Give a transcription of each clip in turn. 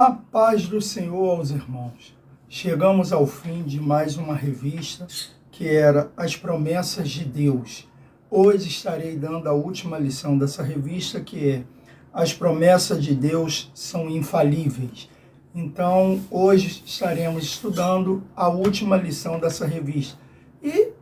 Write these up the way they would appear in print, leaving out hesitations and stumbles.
A paz do Senhor aos irmãos. Chegamos ao fim de mais uma revista que era As Promessas de Deus. Hoje estarei dando a última lição dessa revista, que é As Promessas de Deus são infalíveis. Então, hoje estaremos estudando a última lição dessa revista. E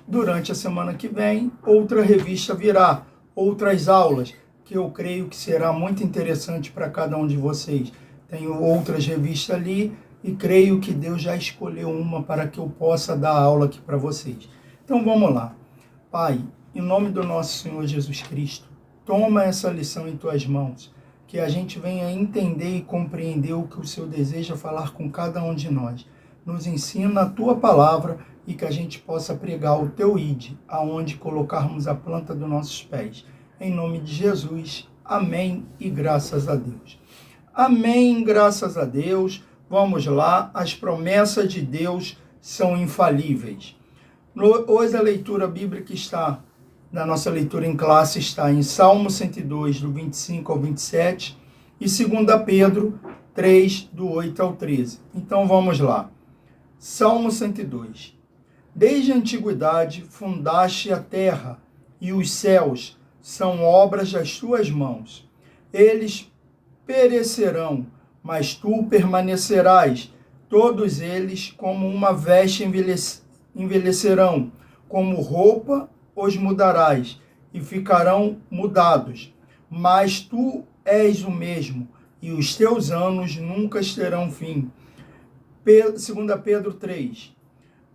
durante a semana que vem, outra revista virá, outras aulas, que eu creio que será muito interessante para cada um de vocês. Tenho outras revistas ali e creio que Deus já escolheu uma para que eu possa dar aula aqui para vocês. Então vamos lá. Pai, em nome do nosso Senhor Jesus Cristo, toma essa lição em tuas mãos, que a gente venha entender e compreender o que o Senhor deseja falar com cada um de nós. Nos ensina a tua palavra e que a gente possa pregar o teu ide, aonde colocarmos a planta dos nossos pés. Em nome de Jesus, amém e graças a Deus. Amém, graças a Deus. Vamos lá, as promessas de Deus são infalíveis. Hoje a leitura bíblica está, na nossa leitura em classe, está em Salmo 102, do 25 ao 27, e 2 Pedro 3, do 8 ao 13. Então vamos lá. Salmo 102. Desde a antiguidade fundaste a terra, e os céus são obras das tuas mãos. Eles perecerão, mas tu permanecerás. Todos eles, como uma veste, envelhecerão, como roupa os mudarás, e ficarão mudados. Mas tu és o mesmo, e os teus anos nunca terão fim. 2 Pedro 3.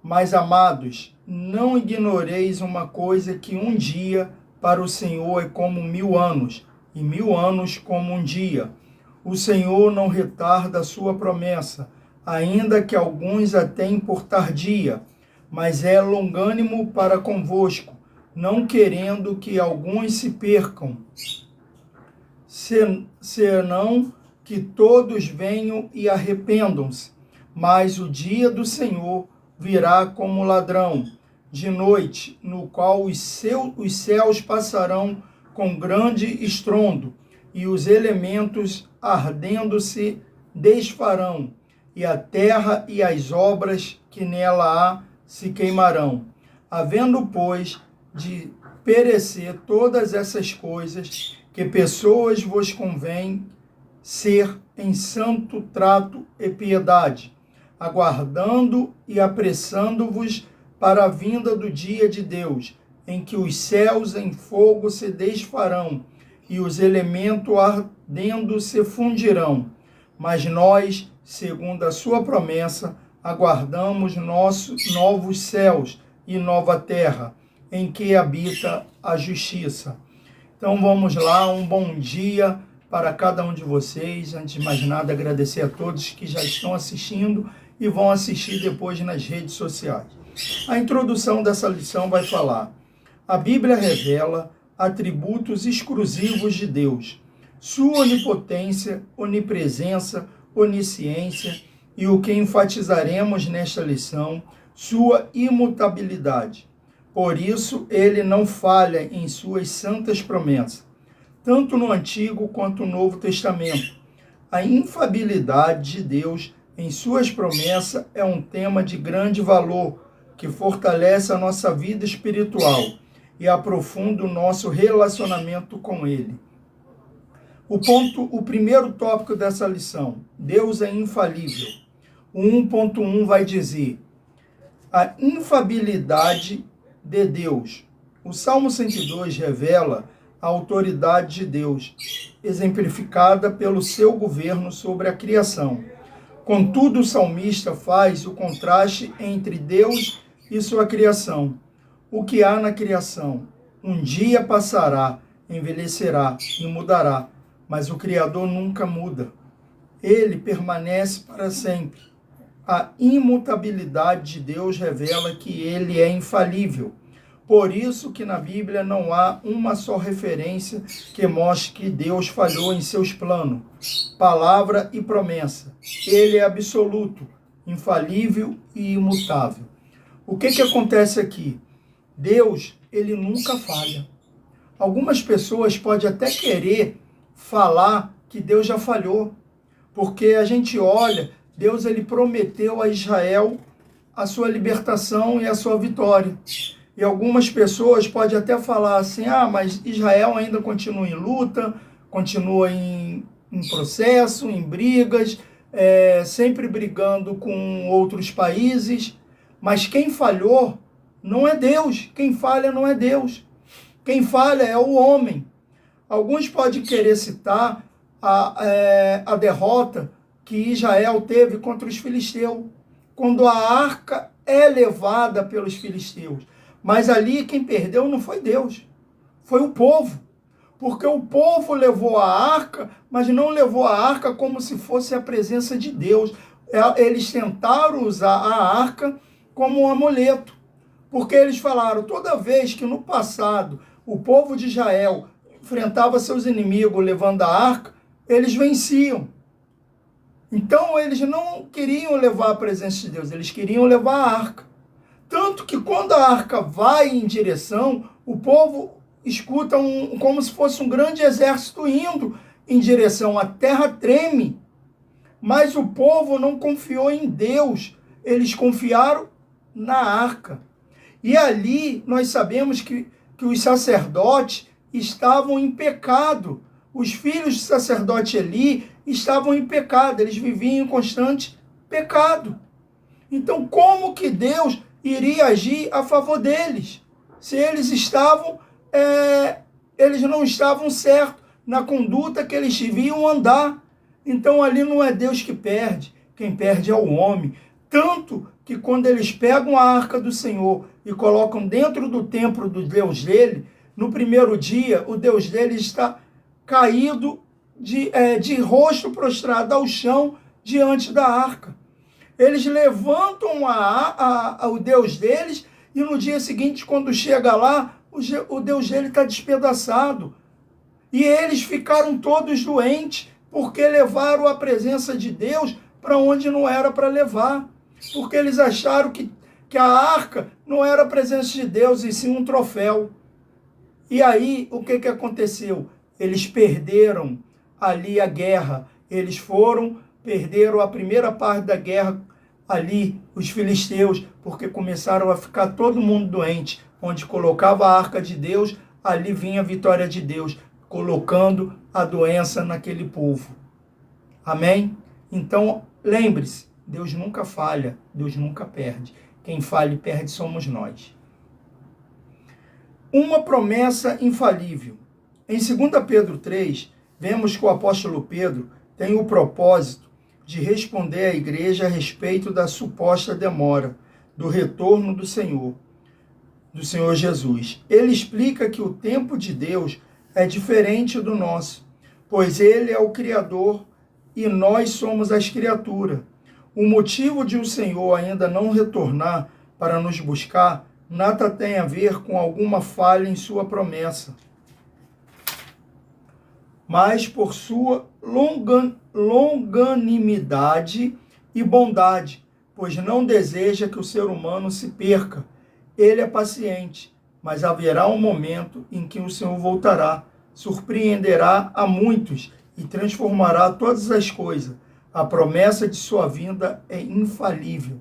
Mas, amados, não ignoreis uma coisa, que um dia para o Senhor é como 1000 anos, e 1000 anos como um dia. O Senhor não retarda a sua promessa, ainda que alguns a tenham por tardia, mas é longânimo para convosco, não querendo que alguns se percam, senão que todos venham e arrependam-se. Mas o dia do Senhor virá como ladrão, de noite, no qual os céus passarão com grande estrondo, e os elementos ardendo se desfarão, e a terra e as obras que nela há se queimarão. Havendo, pois, de perecer todas essas coisas, que pessoas vos convém ser em santo trato e piedade, aguardando e apressando-vos para a vinda do dia de Deus, em que os céus em fogo se desfarão, e os elementos ardendo se fundirão. Mas nós, segundo a sua promessa, aguardamos nossos novos céus e nova terra, em que habita a justiça. Então vamos lá, um bom dia para cada um de vocês. Antes de mais nada, agradecer a todos que já estão assistindo e vão assistir depois nas redes sociais. A introdução dessa lição vai falar: a Bíblia revela atributos exclusivos de Deus, sua onipotência, onipresença, onisciência e o que enfatizaremos nesta lição, sua imutabilidade. Por isso, ele não falha em suas santas promessas, tanto no Antigo quanto no Novo Testamento. A infabilidade de Deus em suas promessas é um tema de grande valor, que fortalece a nossa vida espiritual e aprofunda o nosso relacionamento com Ele. O primeiro tópico dessa lição: Deus é infalível. O 1.1 vai dizer a infabilidade de Deus. O Salmo 102 revela a autoridade de Deus, exemplificada pelo seu governo sobre a criação. Contudo, o salmista faz o contraste entre Deus e sua criação. O que há na criação? Um dia passará, envelhecerá e mudará, mas o Criador nunca muda. Ele permanece para sempre. A imutabilidade de Deus revela que ele é infalível. Por isso que na Bíblia não há uma só referência que mostre que Deus falhou em seus planos, palavra e promessa. Ele é absoluto, infalível e imutável. O que acontece aqui? Deus, ele nunca falha. Algumas pessoas podem até querer falar que Deus já falhou. Porque a gente olha, Deus ele prometeu a Israel a sua libertação e a sua vitória. E algumas pessoas podem até falar assim, mas Israel ainda continua em luta, continua em processo, em brigas, sempre brigando com outros países. Mas quem falhou não é Deus, quem falha não é Deus. Quem falha é o homem. Alguns podem querer citar a derrota que Israel teve contra os filisteus, quando a arca é levada pelos filisteus. Mas ali quem perdeu não foi Deus, foi o povo. Porque o povo levou a arca, mas não levou a arca como se fosse a presença de Deus. Eles tentaram usar a arca como um amuleto. Porque eles falaram, toda vez que no passado o povo de Israel enfrentava seus inimigos levando a arca, eles venciam. Então eles não queriam levar a presença de Deus, eles queriam levar a arca. Tanto que quando a arca vai em direção, o povo escuta como se fosse um grande exército indo em direção. A terra treme. Mas o povo não confiou em Deus, eles confiaram na arca. E ali nós sabemos que os sacerdotes estavam em pecado. Os filhos do sacerdote Eli estavam em pecado, eles viviam em constante pecado. Então, como que Deus iria agir a favor deles? Se eles eles não estavam certos na conduta que eles deviam andar. Então, ali não é Deus que perde, quem perde é o homem. Tanto que quando eles pegam a arca do Senhor e colocam dentro do templo do Deus dele, no primeiro dia, o Deus dele está caído de rosto prostrado ao chão diante da arca. Eles levantam o Deus deles e no dia seguinte, quando chega lá, o Deus dele está despedaçado. E eles ficaram todos doentes porque levaram a presença de Deus para onde não era para levar. Porque eles acharam que a arca não era a presença de Deus, e sim um troféu. E aí, o que aconteceu? Eles perderam ali a guerra. Eles perderam a primeira parte da guerra ali, os filisteus, porque começaram a ficar todo mundo doente. Onde colocava a arca de Deus, ali vinha a vitória de Deus, colocando a doença naquele povo. Amém? Então, lembre-se, Deus nunca falha, Deus nunca perde. Quem falha e perde somos nós. Uma promessa infalível. Em 2 Pedro 3, vemos que o apóstolo Pedro tem o propósito de responder à igreja a respeito da suposta demora do retorno do Senhor Jesus. Ele explica que o tempo de Deus é diferente do nosso, pois ele é o Criador e nós somos as criaturas. O motivo de o Senhor ainda não retornar para nos buscar nada tem a ver com alguma falha em sua promessa, mas por sua longanimidade e bondade, pois não deseja que o ser humano se perca. Ele é paciente, mas haverá um momento em que o Senhor voltará, surpreenderá a muitos e transformará todas as coisas. A promessa de sua vinda é infalível.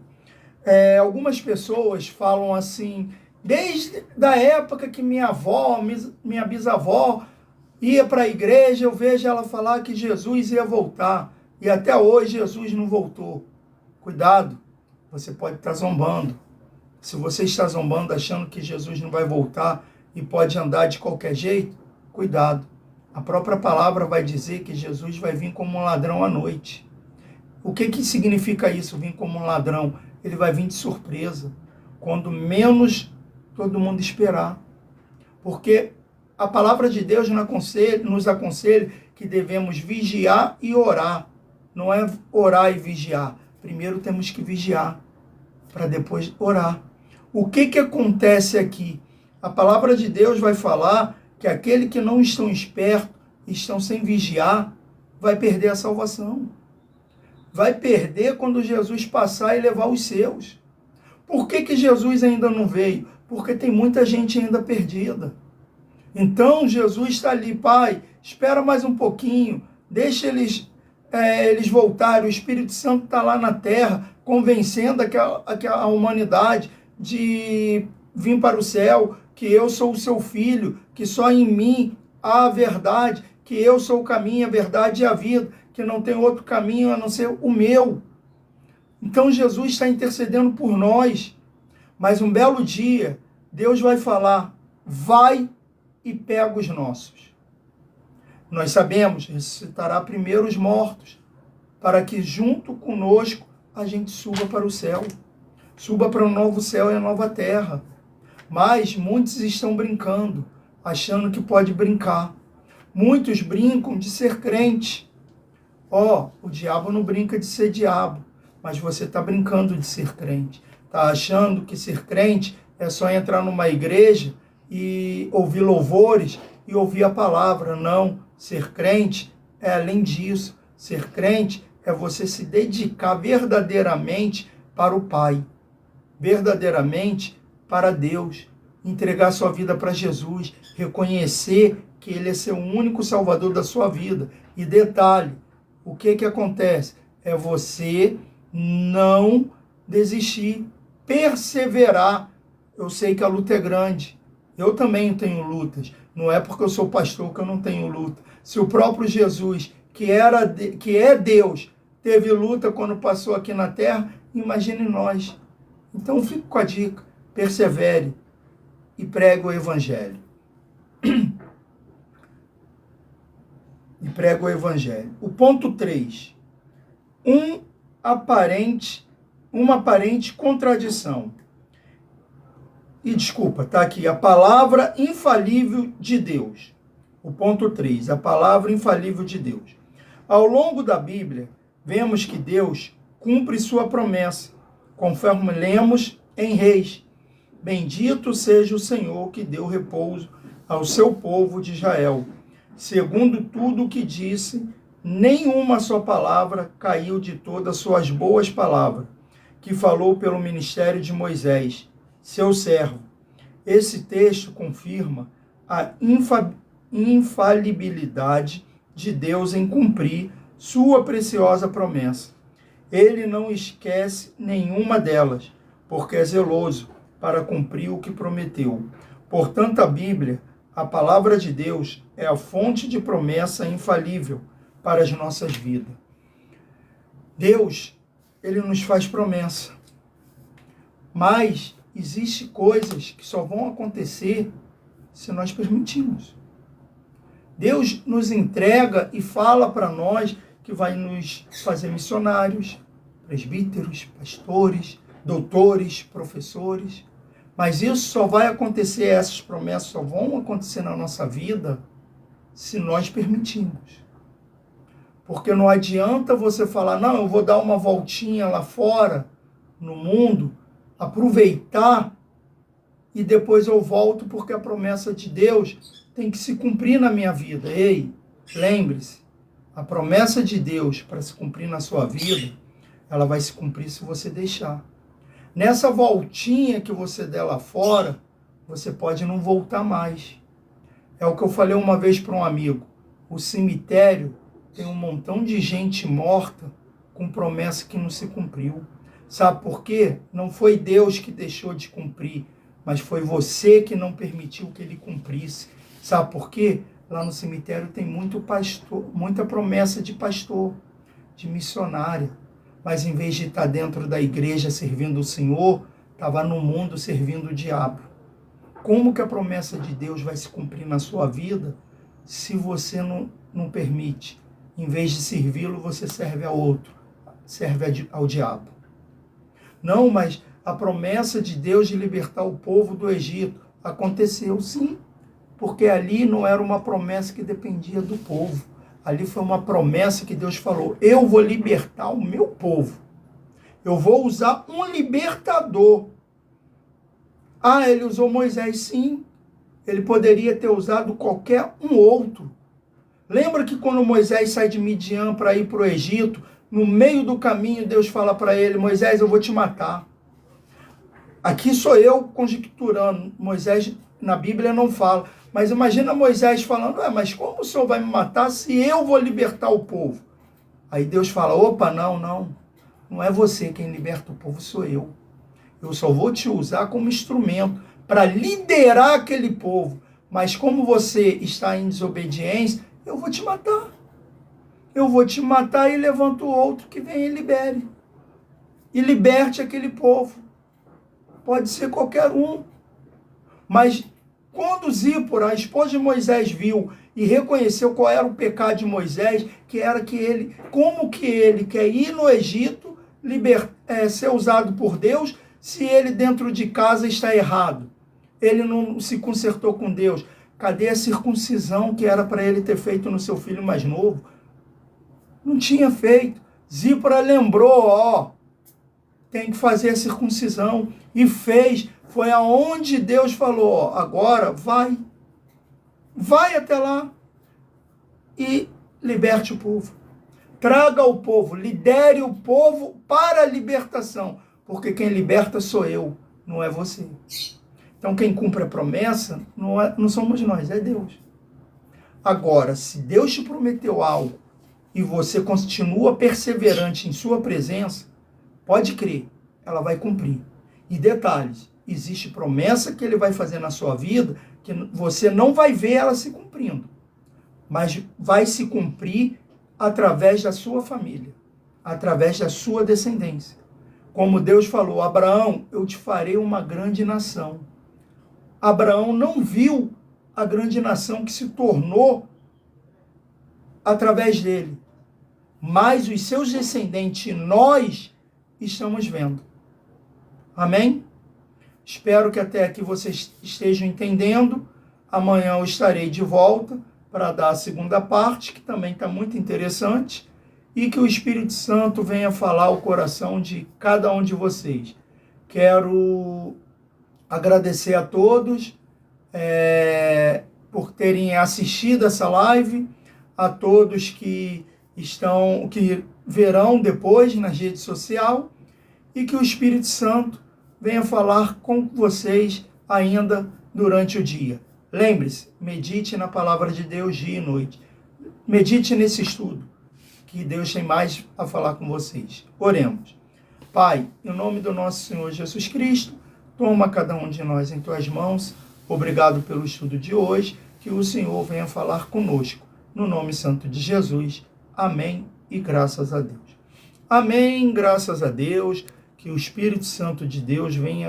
Algumas pessoas falam assim, desde a época que minha avó, minha bisavó ia para a igreja, eu vejo ela falar que Jesus ia voltar. E até hoje Jesus não voltou. Cuidado, você pode estar zombando. Se você está zombando achando que Jesus não vai voltar e pode andar de qualquer jeito, cuidado. A própria palavra vai dizer que Jesus vai vir como um ladrão à noite. O que significa isso, vir como um ladrão? Ele vai vir de surpresa, quando menos todo mundo esperar. Porque a palavra de Deus nos aconselha que devemos vigiar e orar. Não é orar e vigiar. Primeiro temos que vigiar, para depois orar. O que acontece aqui? A palavra de Deus vai falar que aquele que não estão espertos, estão sem vigiar, vai perder a salvação. Vai perder quando Jesus passar e levar os seus. Por que Jesus ainda não veio? Porque tem muita gente ainda perdida. Então Jesus está ali, Pai, espera mais um pouquinho, deixa eles eles voltarem, o Espírito Santo está lá na terra, convencendo a humanidade de vir para o céu, que eu sou o seu filho, que só em mim há a verdade, que eu sou o caminho, a verdade e a vida, que não tem outro caminho a não ser o meu. Então Jesus está intercedendo por nós, mas um belo dia, Deus vai falar, vai e pega os nossos. Nós sabemos, ressuscitará primeiro os mortos, para que junto conosco a gente suba para o céu, suba para o novo céu e a nova terra. Mas muitos estão brincando, achando que pode brincar. Muitos brincam de ser crente. O diabo não brinca de ser diabo, mas você está brincando de ser crente. Está achando que ser crente é só entrar numa igreja e ouvir louvores e ouvir a palavra. Não, ser crente é além disso. Ser crente é você se dedicar verdadeiramente para o Pai, verdadeiramente para Deus, entregar sua vida para Jesus, reconhecer que Ele é seu único Salvador da sua vida. E detalhe, o que acontece? É você não desistir, perseverar. Eu sei que a luta é grande, eu também tenho lutas, não é porque eu sou pastor que eu não tenho luta. Se o próprio Jesus, que é Deus, teve luta quando passou aqui na terra, imagine nós. Então fique com a dica, persevere e pregue o Evangelho. E prega o Evangelho. O ponto 3. Uma aparente contradição. E desculpa, está aqui, a palavra infalível de Deus. O ponto 3, a palavra infalível de Deus. Ao longo da Bíblia, vemos que Deus cumpre sua promessa, conforme lemos em Reis. Bendito seja o Senhor que deu repouso ao seu povo de Israel. Segundo tudo o que disse, nenhuma só palavra caiu de todas as suas boas palavras, que falou pelo ministério de Moisés, seu servo. Esse texto confirma a infalibilidade de Deus em cumprir sua preciosa promessa. Ele não esquece nenhuma delas, porque é zeloso para cumprir o que prometeu. Portanto, a Bíblia, a palavra de Deus, é a fonte de promessa infalível para as nossas vidas. Deus, Ele nos faz promessa. Mas existem coisas que só vão acontecer se nós permitirmos. Deus nos entrega e fala para nós que vai nos fazer missionários, presbíteros, pastores, doutores, professores. Mas isso só vai acontecer, essas promessas só vão acontecer na nossa vida se nós permitirmos. Porque não adianta você falar, não, eu vou dar uma voltinha lá fora, no mundo, aproveitar e depois eu volto porque a promessa de Deus tem que se cumprir na minha vida. Ei, lembre-se, a promessa de Deus para se cumprir na sua vida, ela vai se cumprir se você deixar. Nessa voltinha que você der lá fora, você pode não voltar mais. É o que eu falei uma vez para um amigo. O cemitério tem um montão de gente morta com promessa que não se cumpriu. Sabe por quê? Não foi Deus que deixou de cumprir, mas foi você que não permitiu que ele cumprisse. Sabe por quê? Lá no cemitério tem muito pastor, muita promessa de pastor, de missionária. Mas em vez de estar dentro da igreja servindo o Senhor, estava no mundo servindo o diabo. Como que a promessa de Deus vai se cumprir na sua vida se você não permite? Em vez de servi-lo, você serve a outro, serve ao diabo. Não, mas a promessa de Deus de libertar o povo do Egito aconteceu sim, porque ali não era uma promessa que dependia do povo. Ali foi uma promessa que Deus falou, eu vou libertar o meu povo. Eu vou usar um libertador. Ah, ele usou Moisés, sim. Ele poderia ter usado qualquer um outro. Lembra que quando Moisés sai de Midian para ir para o Egito, no meio do caminho Deus fala para ele, Moisés, eu vou te matar. Aqui sou eu conjecturando. Moisés na Bíblia não fala. Mas imagina Moisés falando, mas como o Senhor vai me matar se eu vou libertar o povo? Aí Deus fala, opa, não é você quem liberta o povo, sou eu. Eu só vou te usar como instrumento para liderar aquele povo. Mas como você está em desobediência, eu vou te matar. Eu vou te matar e levanto outro que venha e libere. E liberte aquele povo. Pode ser qualquer um. Mas quando Zípora, a esposa de Moisés, viu e reconheceu qual era o pecado de Moisés, que era que ele, como que ele quer ir no Egito, ser usado por Deus, se ele dentro de casa está errado. Ele não se consertou com Deus. Cadê a circuncisão que era para ele ter feito no seu filho mais novo? Não tinha feito. Zípora lembrou, tem que fazer a circuncisão. E fez. Foi aonde Deus falou, agora vai. Vai até lá e liberte o povo. Traga o povo, lidere o povo para a libertação. Porque quem liberta sou eu, não é você. Então quem cumpre a promessa não somos nós, é Deus. Agora, se Deus te prometeu algo e você continua perseverante em sua presença, pode crer, ela vai cumprir. E detalhes, existe promessa que ele vai fazer na sua vida que você não vai ver ela se cumprindo, mas vai se cumprir através da sua família, através da sua descendência. Como Deus falou, Abraão, eu te farei uma grande nação. Abraão não viu a grande nação que se tornou através dele, mas os seus descendentes, nós estamos vendo. Amém? Espero que até aqui vocês estejam entendendo. Amanhã eu estarei de volta para dar a segunda parte, que também está muito interessante, e que o Espírito Santo venha falar ao coração de cada um de vocês. Quero agradecer a todos por terem assistido essa live, a todos que verão depois nas redes sociais, e que o Espírito Santo venha falar com vocês ainda durante o dia. Lembre-se, medite na palavra de Deus dia e noite. Medite nesse estudo, que Deus tem mais a falar com vocês. Oremos. Pai, em nome do nosso Senhor Jesus Cristo, toma cada um de nós em tuas mãos. Obrigado pelo estudo de hoje. Que o Senhor venha falar conosco. No nome santo de Jesus. Amém e graças a Deus. Amém, graças a Deus. Que o Espírito Santo de Deus venha